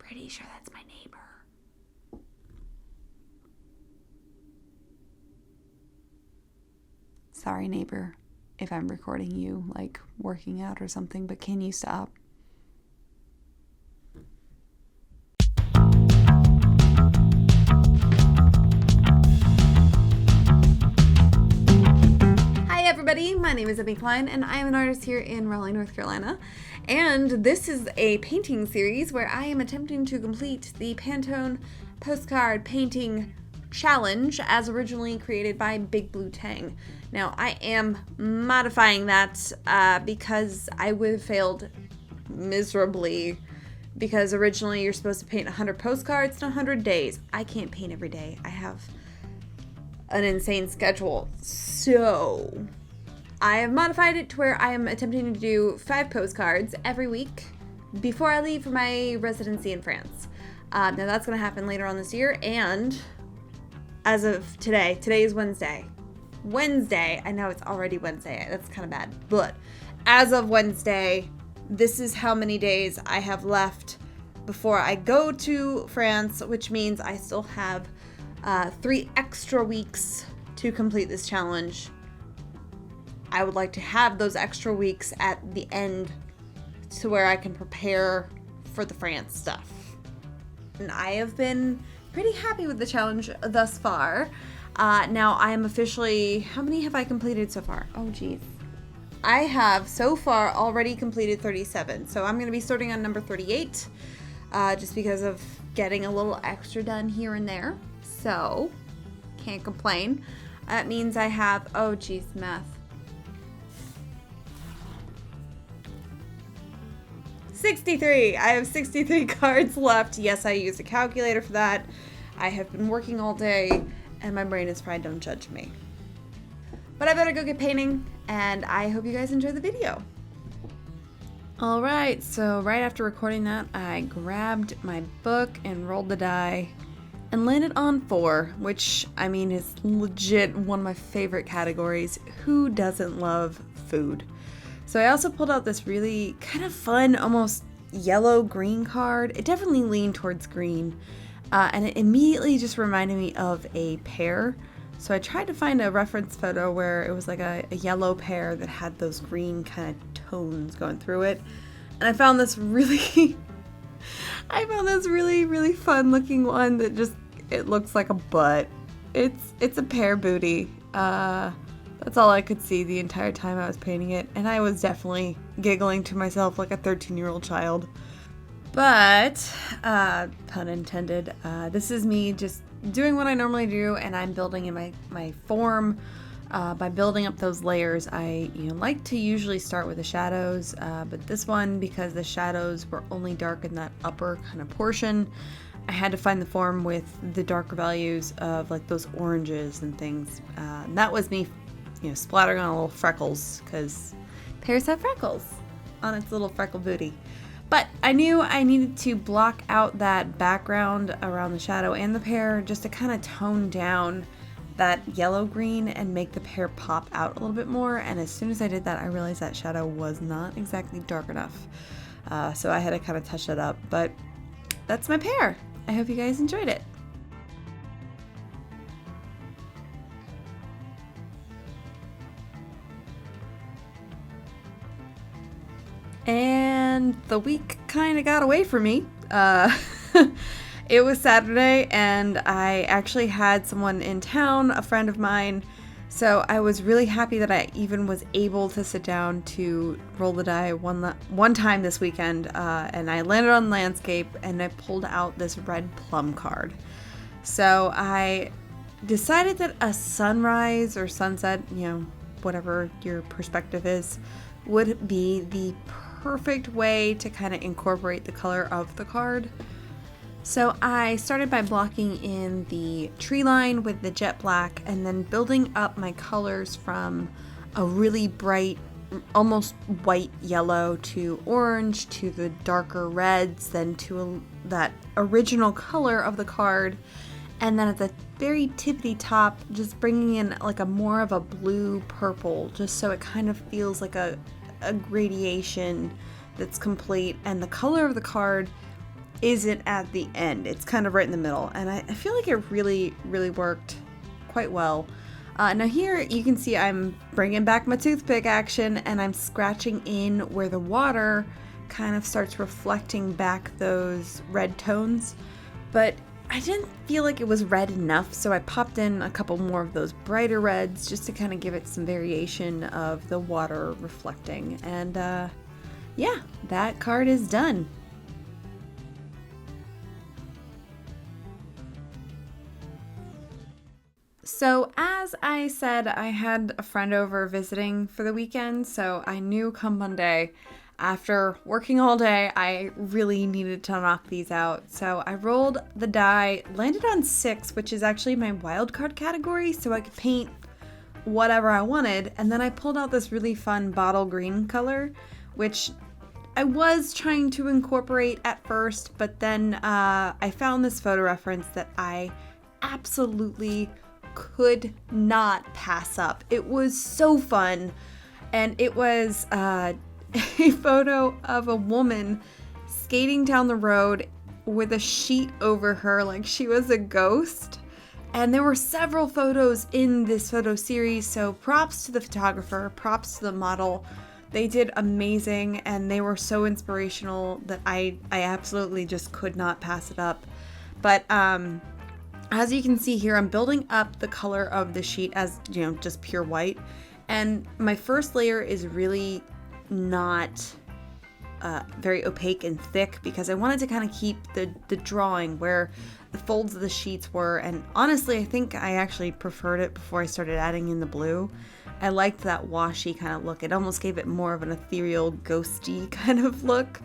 pretty sure that's my neighbor. Sorry, neighbor, if I'm recording you, like, working out or something, but can you stop? Hi, everybody. My name is Emmy Klein, and I am an artist here in Raleigh, North Carolina. And this is a painting series where I am attempting to complete the Pantone Postcard painting challenge as originally created by Big Blue Tang. Now, I am modifying that because I would have failed miserably, because originally you're supposed to paint 100 postcards in 100 days. I can't paint every day. I have an insane schedule. So I have modified it to where I am attempting to do 5 postcards every week before I leave for my residency in France. Now that's going to happen later on this year, and as of today is Wednesday. I know it's already Wednesday. That's kind of bad. But as of Wednesday, this is how many days I have left before I go to France, which means I still have 3 extra weeks to complete this challenge. I would like to have those extra weeks at the end to where I can prepare for the France stuff. And I have been pretty happy with the challenge thus far. Now I am officially, how many have I completed so far? Oh geez. I have so far already completed 37. So I'm going to be starting on number 38, just because of getting a little extra done here and there. So can't complain. That means I have, oh geez, math. 63. I have 63 cards left. Yes, I used a calculator for that. I have been working all day, and my brain is fried. Don't judge me. But I better go get painting, and I hope you guys enjoy the video. Alright, so right after recording that, I grabbed my book and rolled the die and landed on 4, which, I mean, is legit one of my favorite categories. Who doesn't love food? So I also pulled out this really kind of fun, almost yellow-green card. It definitely leaned towards green. And it immediately just reminded me of a pear. So I tried to find a reference photo where it was like a yellow pear that had those green kind of tones going through it. And I found this really, really fun looking one that just, it looks like a butt. It's a pear booty. That's all I could see the entire time I was painting it. And I was definitely giggling to myself like a 13-year-old child. But, pun intended, this is me just doing what I normally do, and I'm building in my form. By building up those layers, I like to usually start with the shadows, but this one, because the shadows were only dark in that upper kind of portion, I had to find the form with the darker values of like those oranges and things. And that was me, splattering on little freckles, because pears have freckles on its little freckle booty. But I knew I needed to block out that background around the shadow and the pear just to kind of tone down that yellow-green and make the pear pop out a little bit more. And as soon as I did that, I realized that shadow was not exactly dark enough. So I had to kind of touch it up. But that's my pear. I hope you guys enjoyed it. And the week kind of got away from me. It was Saturday, and I actually had someone in town, a friend of mine, so I was really happy that I even was able to sit down to roll the die one time this weekend, and I landed on landscape, and I pulled out this red plum card. So I decided that a sunrise or sunset, whatever your perspective is, would be the perfect way to kind of incorporate the color of the card. So I started by blocking in the tree line with the jet black, and then building up my colors from a really bright, almost white yellow to orange to the darker reds, then to that original color of the card, and then at the very tippity top, just bringing in like a more of a blue purple, just so it kind of feels like a gradation that's complete. And the color of the card isn't at the end. It's kind of right in the middle, and I feel like it really worked quite well. Now here you can see I'm bringing back my toothpick action, and I'm scratching in where the water kind of starts reflecting back those red tones, but I didn't feel like it was red enough, so I popped in a couple more of those brighter reds just to kind of give it some variation of the water reflecting. And yeah, that card is done. So as I said, I had a friend over visiting for the weekend, so I knew come Monday, after working all day, I really needed to knock these out. So I rolled the die, landed on 6, which is actually my wild card category, so I could paint whatever I wanted. And then I pulled out this really fun bottle green color, which I was trying to incorporate at first, but then I found this photo reference that I absolutely could not pass up. It was so fun, and it was a photo of a woman skating down the road with a sheet over her like she was a ghost. And there were several photos in this photo series, so props to the photographer, props to the model. They did amazing, and they were so inspirational that I absolutely just could not pass it up. But as you can see here, I'm building up the color of the sheet as, just pure white. And my first layer is really not very opaque and thick because I wanted to kind of keep the drawing where the folds of the sheets were. And honestly, I think I actually preferred it before I started adding in the blue. I liked that washy kind of look. It almost gave it more of an ethereal, ghosty kind of look.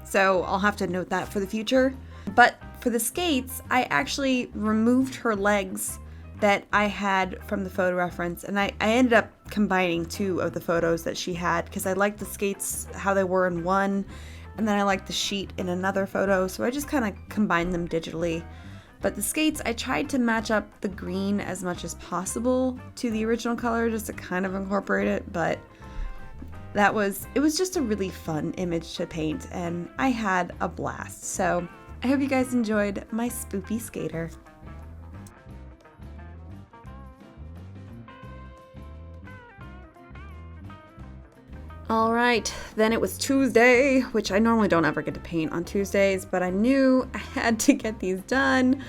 So I'll have to note that for the future. But for the skates, I actually removed her legs that I had from the photo reference, and I ended up combining 2 of the photos that she had because I liked the skates how they were in one, and then I liked the sheet in another photo, so I just kind of combined them digitally. But the skates, I tried to match up the green as much as possible to the original color just to kind of incorporate it, but it was just a really fun image to paint, and I had a blast. So I hope you guys enjoyed my spoopy skater. Alright, then it was Tuesday, which I normally don't ever get to paint on Tuesdays, but I knew I had to get these done.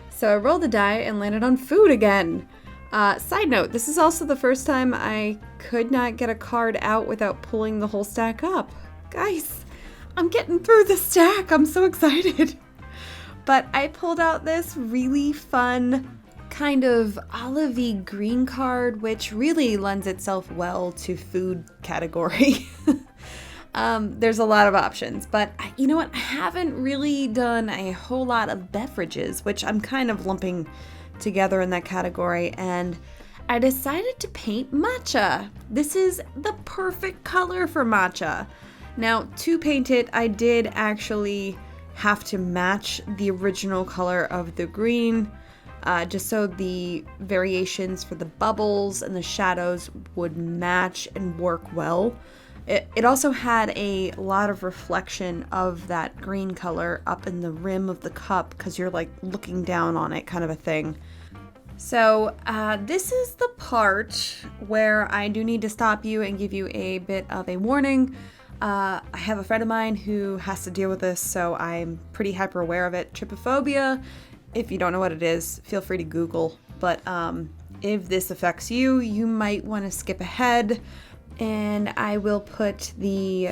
So I rolled the die and landed on food again. Side note, this is also the first time I could not get a card out without pulling the whole stack up. Guys, I'm getting through the stack. I'm so excited. But I pulled out this really fun kind of olivey green card, which really lends itself well to food category. There's a lot of options, but you know what? I haven't really done a whole lot of beverages, which I'm kind of lumping together in that category, and I decided to paint matcha. This is the perfect color for matcha. Now, to paint it, I did actually have to match the original color of the green, just so the variations for the bubbles and the shadows would match and work well. It also had a lot of reflection of that green color up in the rim of the cup because you're like looking down on it, kind of a thing. So this is the part where I do need to stop you and give you a bit of a warning. I have a friend of mine who has to deal with this, so I'm pretty hyper aware of it. Trypophobia. If you don't know what it is, feel free to Google. But if this affects you, you might want to skip ahead, and I will put the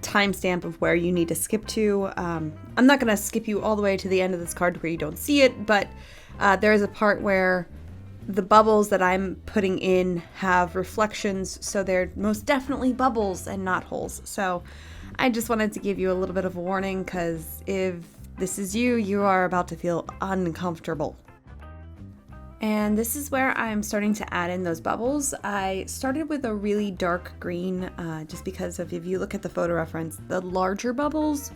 timestamp of where you need to skip to. I'm not going to skip you all the way to the end of this card where you don't see it, but there is a part where the bubbles that I'm putting in have reflections, so they're most definitely bubbles and not holes. So I just wanted to give you a little bit of a warning, because if this is you, you are about to feel uncomfortable. And this is where I'm starting to add in those bubbles. I started with a really dark green, just because if you look at the photo reference, the larger bubbles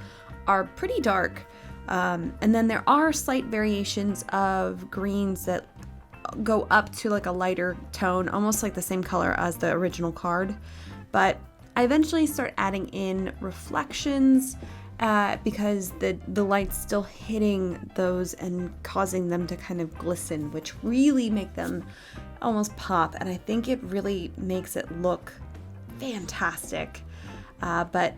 are pretty dark. And then there are slight variations of greens that go up to like a lighter tone, almost like the same color as the original card. But I eventually start adding in reflections because the light's still hitting those and causing them to kind of glisten, which really make them almost pop. And I think it really makes it look fantastic. But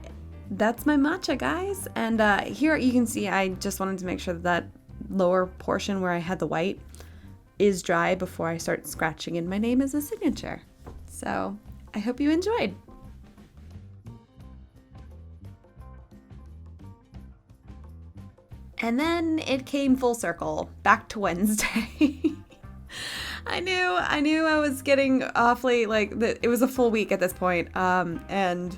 that's my matcha, guys. And here you can see I just wanted to make sure that lower portion where I had the white is dry before I start scratching in my name as a signature. So I hope you enjoyed. And then it came full circle, back to Wednesday. I knew I was getting awfully, it was a full week at this point, and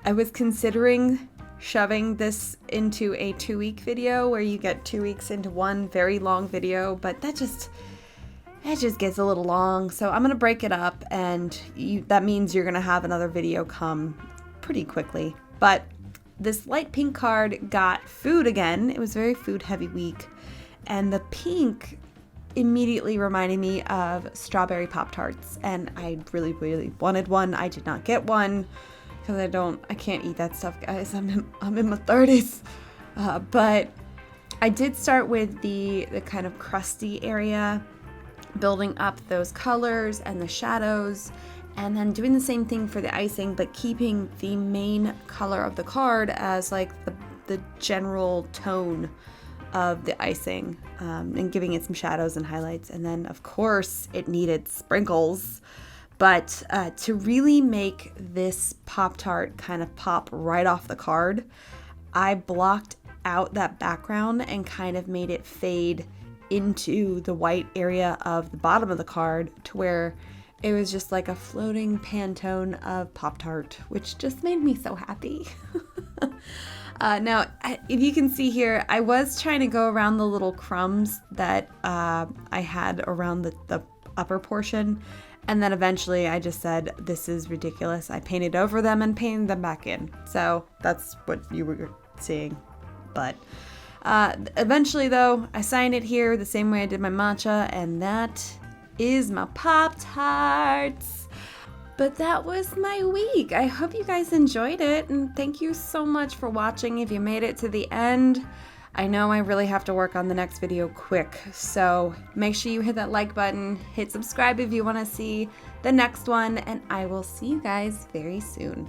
I was considering shoving this into a 2-week video where you get 2 weeks into one very long video, but that just gets a little long, so I'm gonna break it up, and that means you're gonna have another video come pretty quickly. But this light pink card got food again. It was a very food heavy week, and the pink immediately reminded me of strawberry Pop-tarts, and I really, really wanted one. I did not get one because I can't eat that stuff, guys. I'm in my 30s. But I did start with the kind of crusty area, building up those colors and the shadows, and then doing the same thing for the icing, but keeping the main color of the card as like the general tone of the icing, and giving it some shadows and highlights. And then of course it needed sprinkles, but to really make this Pop-tart kind of pop right off the card, I blocked out that background and kind of made it fade into the white area of the bottom of the card to where it was just like a floating Pantone of Pop-tart, which just made me so happy. Now, if you can see here, I was trying to go around the little crumbs that I had around the upper portion, and then eventually I just said, this is ridiculous. I painted over them and painted them back in. So that's what you were seeing. But eventually, though, I signed it here the same way I did my matcha, and that is my Pop-tarts. But that was my week. I hope you guys enjoyed it, and thank you so much for watching if you made it to the end. I know I really have to work on the next video quick, so make sure you hit that like button, hit subscribe if you want to see the next one, and I will see you guys very soon.